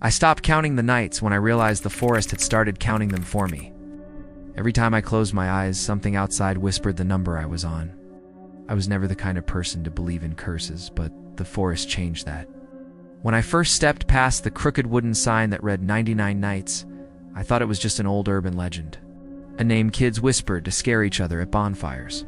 I stopped counting the nights when I realized the forest had started counting them for me. Every time I closed my eyes, something outside whispered the number I was on. I was never the kind of person to believe in curses, but the forest changed that. When I first stepped past the crooked wooden sign that read 99 nights, I thought it was just an old urban legend, a name kids whispered to scare each other at bonfires.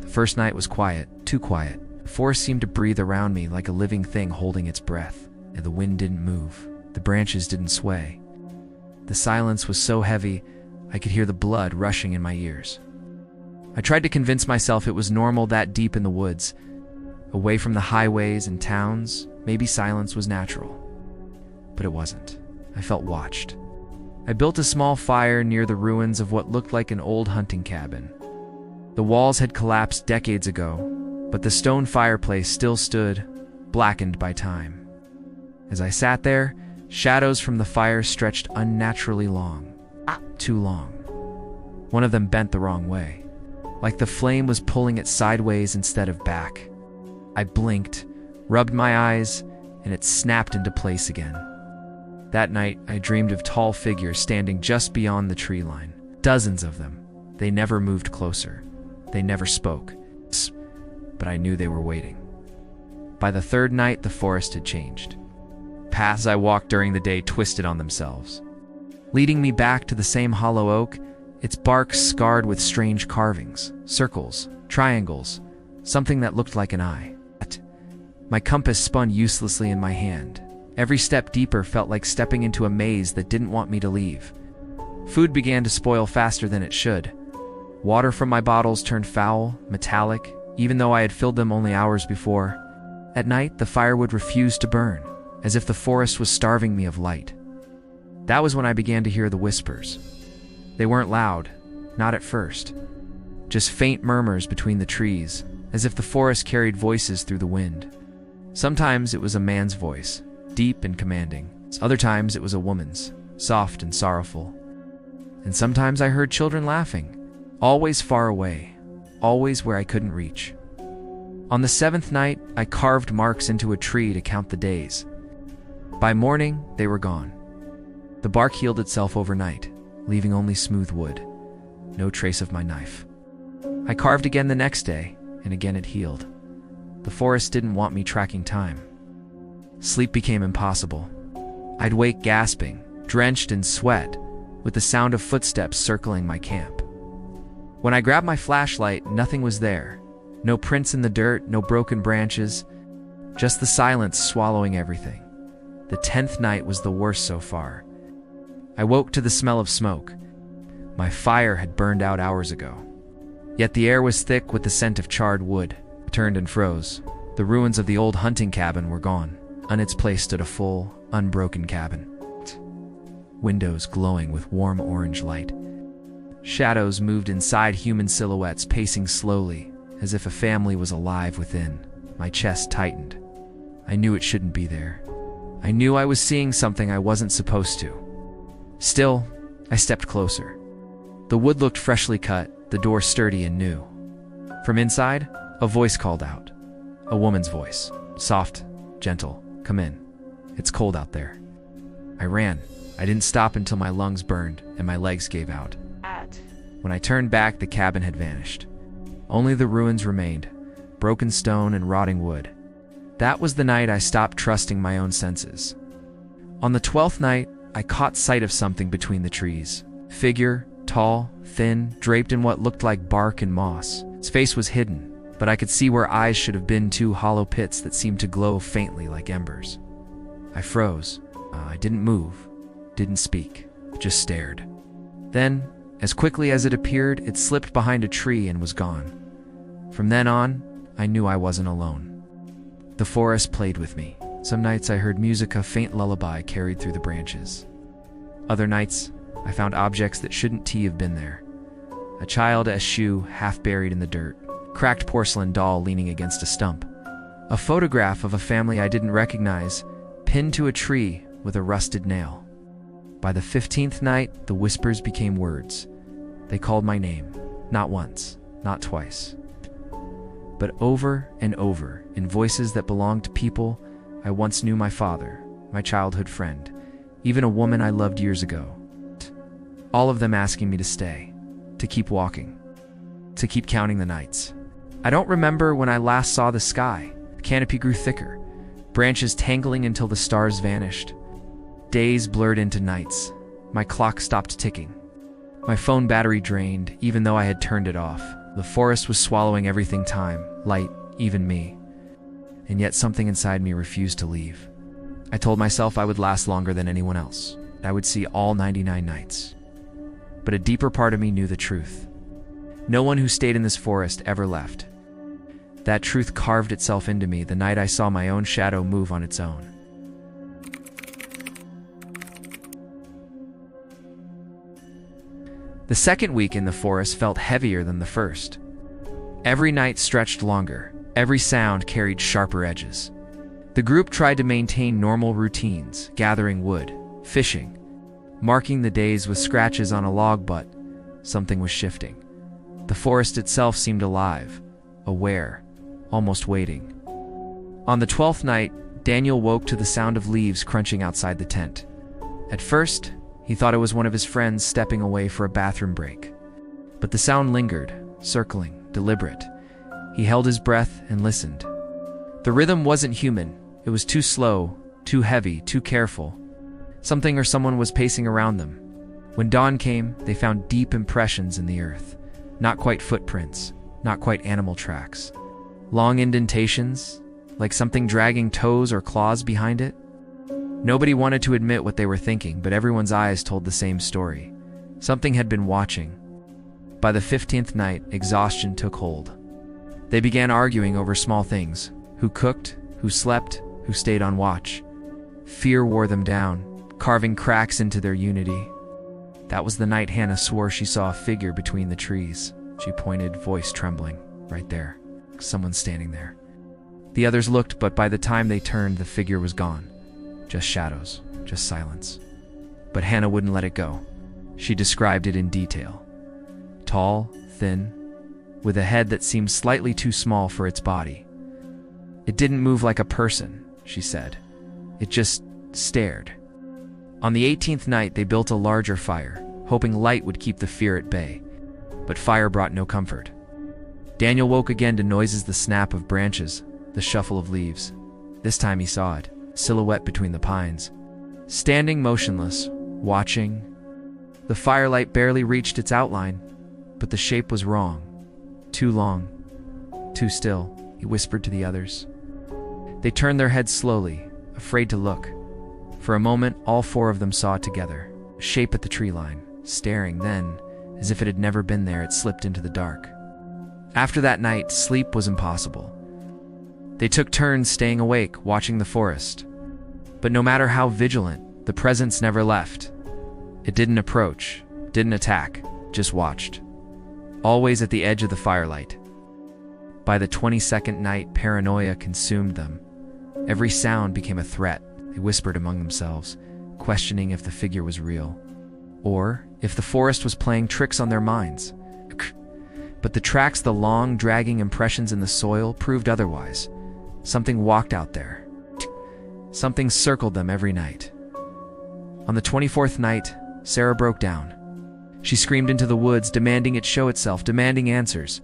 The first night was quiet, too quiet. The forest seemed to breathe around me like a living thing holding its breath, and the wind didn't move. The branches didn't sway. The silence was so heavy, I could hear the blood rushing in my ears. I tried to convince myself it was normal that deep in the woods, away from the highways and towns, maybe silence was natural. But it wasn't. I felt watched. I built a small fire near the ruins of what looked like an old hunting cabin. The walls had collapsed decades ago, but the stone fireplace still stood, blackened by time. As I sat there, shadows from the fire stretched unnaturally long. Too long. One of them bent the wrong way, like the flame was pulling it sideways instead of back. I blinked, rubbed my eyes, and it snapped into place again. That night, I dreamed of tall figures standing just beyond the tree line. Dozens of them. They never moved closer. They never spoke. But I knew they were waiting. By the third night, the forest had changed. Paths I walked during the day twisted on themselves, leading me back to the same hollow oak, its bark scarred with strange carvings, circles, triangles, something that looked like an eye. My compass spun uselessly in my hand. Every step deeper felt like stepping into a maze that didn't want me to leave. Food began to spoil faster than it should. Water from my bottles turned foul, metallic, even though I had filled them only hours before. At night, the firewood refused to burn, as if the forest was starving me of light. That was when I began to hear the whispers. They weren't loud, not at first. Just faint murmurs between the trees, as if the forest carried voices through the wind. Sometimes it was a man's voice, deep and commanding. Other times it was a woman's, soft and sorrowful. And sometimes I heard children laughing, always far away, always where I couldn't reach. On the seventh night, I carved marks into a tree to count the days. By morning, they were gone. The bark healed itself overnight, leaving only smooth wood. No trace of my knife. I carved again the next day, and again it healed. The forest didn't want me tracking time. Sleep became impossible. I'd wake gasping, drenched in sweat, with the sound of footsteps circling my camp. When I grabbed my flashlight, nothing was there. No prints in the dirt, no broken branches, just the silence swallowing everything. The 10th night was the worst so far. I woke to the smell of smoke. My fire had burned out hours ago. Yet the air was thick with the scent of charred wood. I turned and froze. The ruins of the old hunting cabin were gone. On its place stood a full, unbroken cabin. Windows glowing with warm orange light. Shadows moved inside human silhouettes, pacing slowly, as if a family was alive within. My chest tightened. I knew it shouldn't be there. I knew I was seeing something I wasn't supposed to. Still, I stepped closer. The wood looked freshly cut, the door sturdy and new. From inside, a voice called out. A woman's voice. Soft, gentle. Come in. It's cold out there. I ran. I didn't stop until my lungs burned and my legs gave out. When I turned back, the cabin had vanished. Only the ruins remained, broken stone and rotting wood. That was the night I stopped trusting my own senses. On the 12th night, I caught sight of something between the trees. Figure, tall, thin, draped in what looked like bark and moss. Its face was hidden, but I could see where eyes should have been two hollow pits that seemed to glow faintly like embers. I froze. I didn't move, didn't speak, just stared. Then, as quickly as it appeared, it slipped behind a tree and was gone. From then on, I knew I wasn't alone. The forest played with me. Some nights I heard music, a faint lullaby carried through the branches. Other nights, I found objects that shouldn't have been there. A child's shoe half buried in the dirt, cracked porcelain doll leaning against a stump, a photograph of a family I didn't recognize, pinned to a tree with a rusted nail. By the 15th night, the whispers became words. They called my name, not once, not twice, but over and over, in voices that belonged to people I once knew, my father, my childhood friend, even a woman I loved years ago. All of them asking me to stay, to keep walking, to keep counting the nights. I don't remember when I last saw the sky. The canopy grew thicker, branches tangling until the stars vanished. Days blurred into nights. My clock stopped ticking. My phone battery drained, even though I had turned it off. The forest was swallowing everything: time, light, even me. And yet something inside me refused to leave. I told myself I would last longer than anyone else. I would see all 99 nights. But a deeper part of me knew the truth. No one who stayed in this forest ever left. That truth carved itself into me the night I saw my own shadow move on its own. The second week in the forest felt heavier than the first. Every night stretched longer. Every sound carried sharper edges. The group tried to maintain normal routines, gathering wood, fishing, marking the days with scratches on a log, but something was shifting. The forest itself seemed alive, aware, almost waiting. On the 12th night, Daniel woke to the sound of leaves crunching outside the tent. At first, he thought it was one of his friends stepping away for a bathroom break. But the sound lingered, circling, deliberate. He held his breath and listened. The rhythm wasn't human. It was too slow, too heavy, too careful. Something or someone was pacing around them. When dawn came, they found deep impressions in the earth. Not quite footprints, not quite animal tracks. Long indentations, like something dragging toes or claws behind it. Nobody wanted to admit what they were thinking, but everyone's eyes told the same story. Something had been watching. By the 15th night, exhaustion took hold. They began arguing over small things: who cooked, who slept, who stayed on watch. Fear wore them down, carving cracks into their unity. That was the night Hannah swore she saw a figure between the trees. She pointed, voice trembling. Right there. Someone standing there. The others looked, but by the time they turned, the figure was gone. Just shadows, just silence. But Hannah wouldn't let it go. She described it in detail. Tall, thin, with a head that seemed slightly too small for its body. It didn't move like a person, she said. It just stared. On the 18th night, they built a larger fire, hoping light would keep the fear at bay. But fire brought no comfort. Daniel woke again to noises: the snap of branches, the shuffle of leaves. This time he saw it, silhouette between the pines. Standing motionless, watching. The firelight barely reached its outline, but the shape was wrong. Too long, too still, he whispered to the others. They turned their heads slowly, afraid to look. For a moment, all four of them saw it together, a shape at the tree line, staring. Then, as if it had never been there, it slipped into the dark. After that night, sleep was impossible. They took turns staying awake, watching the forest. But no matter how vigilant, the presence never left. It didn't approach, didn't attack, just watched. Always at the edge of the firelight. By the 22nd night, paranoia consumed them. Every sound became a threat. They whispered among themselves, questioning if the figure was real, or if the forest was playing tricks on their minds. But the tracks, the long, dragging impressions in the soil, proved otherwise. Something walked out there. Something circled them every night. On the 24th night, Sarah broke down. She screamed into the woods, demanding it show itself, demanding answers.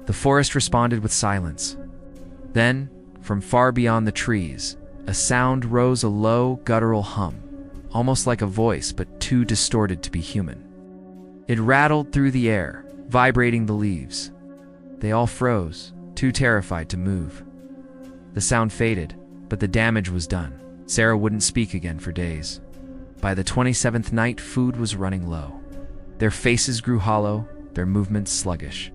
The forest responded with silence. Then, from far beyond the trees, a sound rose, a low, guttural hum, almost like a voice, but too distorted to be human. It rattled through the air, vibrating the leaves. They all froze, too terrified to move. The sound faded, but the damage was done. Sarah wouldn't speak again for days. By the 27th night, food was running low. Their faces grew hollow, their movements sluggish.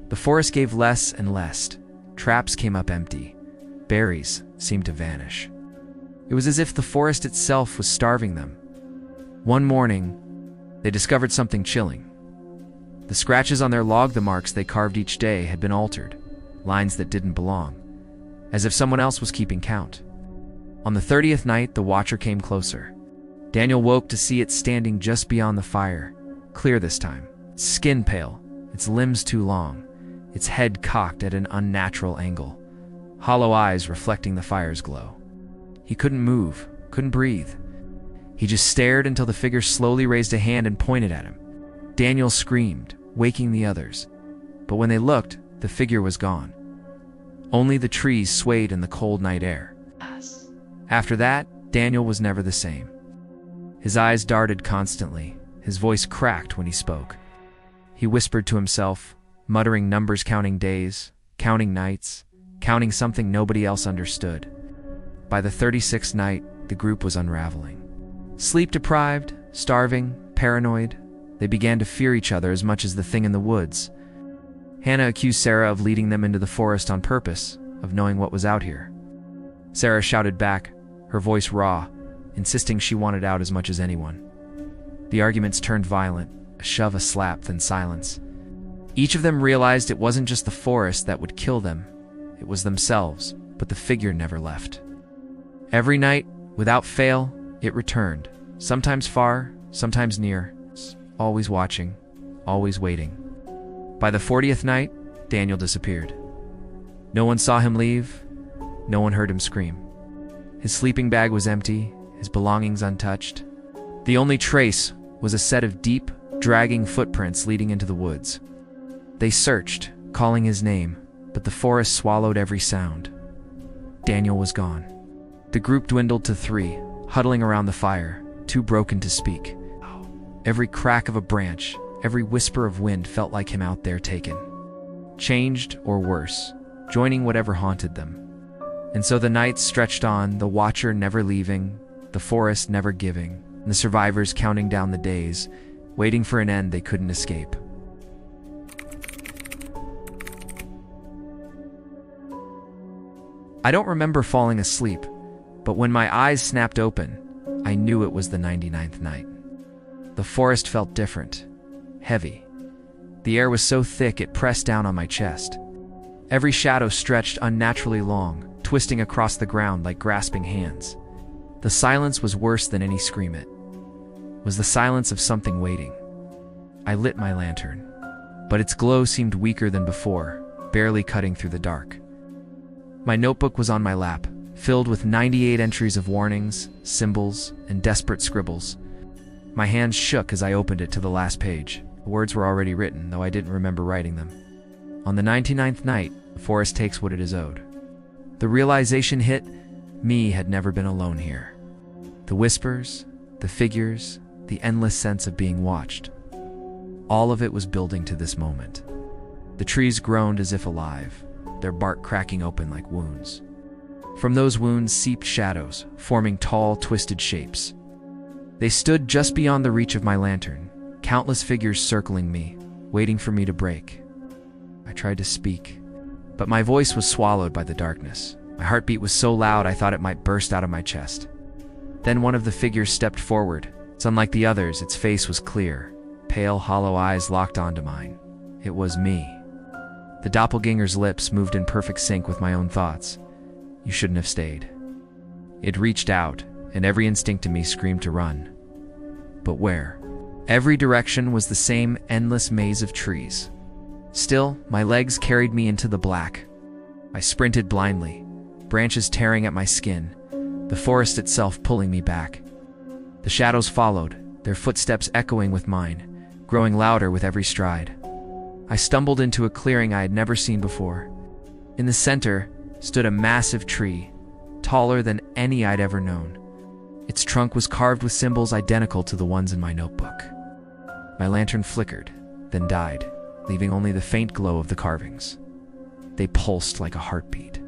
The forest gave less and less. Traps came up empty. Berries seemed to vanish. It was as if the forest itself was starving them. One morning, they discovered something chilling. The scratches on their log, the marks they carved each day, had been altered, lines that didn't belong, as if someone else was keeping count. On the 30th night, the watcher came closer. Daniel woke to see it standing just beyond the fire, clear this time, its skin pale, its limbs too long, its head cocked at an unnatural angle, hollow eyes reflecting the fire's glow. He couldn't move, couldn't breathe. He just stared until the figure slowly raised a hand and pointed at him. Daniel screamed, waking the others. But when they looked, the figure was gone. Only the trees swayed in the cold night air. After that, Daniel was never the same. His eyes darted constantly. His voice cracked when he spoke. He whispered to himself, muttering numbers, counting days, counting nights, counting something nobody else understood. By the 36th night, the group was unraveling. Sleep-deprived, starving, paranoid, they began to fear each other as much as the thing in the woods. Hannah accused Sarah of leading them into the forest on purpose, of knowing what was out here. Sarah shouted back, her voice raw, insisting she wanted out as much as anyone. The arguments turned violent, a shove, a slap, then silence. Each of them realized it wasn't just the forest that would kill them, it was themselves, but the figure never left. Every night, without fail, it returned, sometimes far, sometimes near, always watching, always waiting. By the 40th night, Daniel disappeared. No one saw him leave, no one heard him scream. His sleeping bag was empty, his belongings untouched. The only trace was a set of deep, dragging footprints leading into the woods. They searched, calling his name, but the forest swallowed every sound. Daniel was gone. The group dwindled to 3, huddling around the fire, too broken to speak. Every crack of a branch, every whisper of wind felt like him out there taken. Changed, or worse, joining whatever haunted them. And so the nights stretched on, the watcher never leaving, the forest never giving, and the survivors counting down the days, waiting for an end they couldn't escape. I don't remember falling asleep, but when my eyes snapped open, I knew it was the 99th night. The forest felt different, heavy. The air was so thick it pressed down on my chest. Every shadow stretched unnaturally long, twisting across the ground like grasping hands. The silence was worse than any scream. It was the silence of something waiting. I lit my lantern, but its glow seemed weaker than before, barely cutting through the dark. My notebook was on my lap, filled with 98 entries of warnings, symbols, and desperate scribbles. My hands shook as I opened it to the last page. The words were already written, though I didn't remember writing them. On the 99th night, the forest takes what it is owed. The realization hit, me had never been alone here. The whispers, the figures, the endless sense of being watched. All of it was building to this moment. The trees groaned as if alive, their bark cracking open like wounds. From those wounds seeped shadows, forming tall, twisted shapes. They stood just beyond the reach of my lantern, countless figures circling me, waiting for me to break. I tried to speak, but my voice was swallowed by the darkness. My heartbeat was so loud I thought it might burst out of my chest. Then one of the figures stepped forward. It's unlike the others, its face was clear, pale, hollow eyes locked onto mine. It was me. The doppelganger's lips moved in perfect sync with my own thoughts. You shouldn't have stayed. It reached out, and every instinct in me screamed to run. But where? Every direction was the same endless maze of trees. Still, my legs carried me into the black. I sprinted blindly, branches tearing at my skin, the forest itself pulling me back. The shadows followed, their footsteps echoing with mine, growing louder with every stride. I stumbled into a clearing I had never seen before. In the center stood a massive tree, taller than any I'd ever known. Its trunk was carved with symbols identical to the ones in my notebook. My lantern flickered, then died, leaving only the faint glow of the carvings. They pulsed like a heartbeat.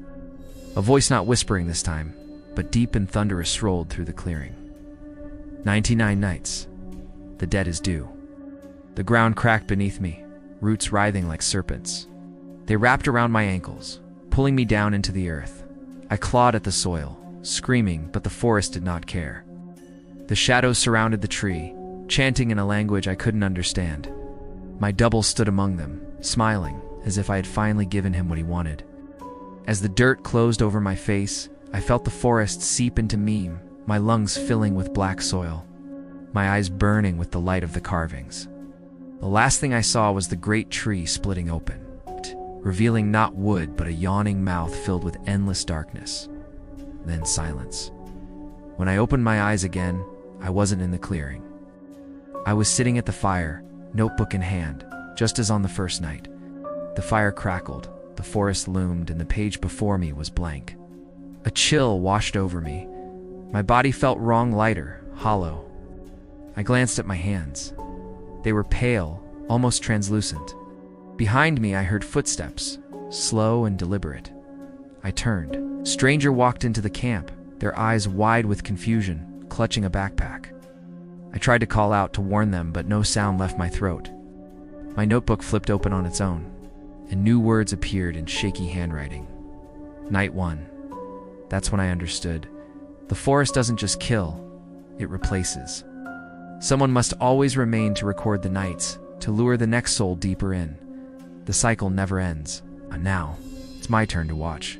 A voice not whispering this time, but deep and thunderous rolled through the clearing. 99 nights. The dead is due. The ground cracked beneath me, roots writhing like serpents. They wrapped around my ankles, pulling me down into the earth. I clawed at the soil, screaming, but the forest did not care. The shadows surrounded the tree, chanting in a language I couldn't understand. My double stood among them, smiling, as if I had finally given him what he wanted. As the dirt closed over my face, I felt the forest seep into me, my lungs filling with black soil, my eyes burning with the light of the carvings. The last thing I saw was the great tree splitting open, revealing not wood but a yawning mouth filled with endless darkness. Then silence. When I opened my eyes again, I wasn't in the clearing. I was sitting at the fire, notebook in hand, just as on the first night. The fire crackled, the forest loomed, and the page before me was blank. A chill washed over me. My body felt wrong, lighter, hollow. I glanced at my hands. They were pale, almost translucent. Behind me, I heard footsteps, slow and deliberate. I turned. A stranger walked into the camp, their eyes wide with confusion, clutching a backpack. I tried to call out to warn them, but no sound left my throat. My notebook flipped open on its own, and new words appeared in shaky handwriting. Night 1. That's when I understood. The forest doesn't just kill, it replaces. Someone must always remain to record the nights, to lure the next soul deeper in. The cycle never ends, and now, it's my turn to watch.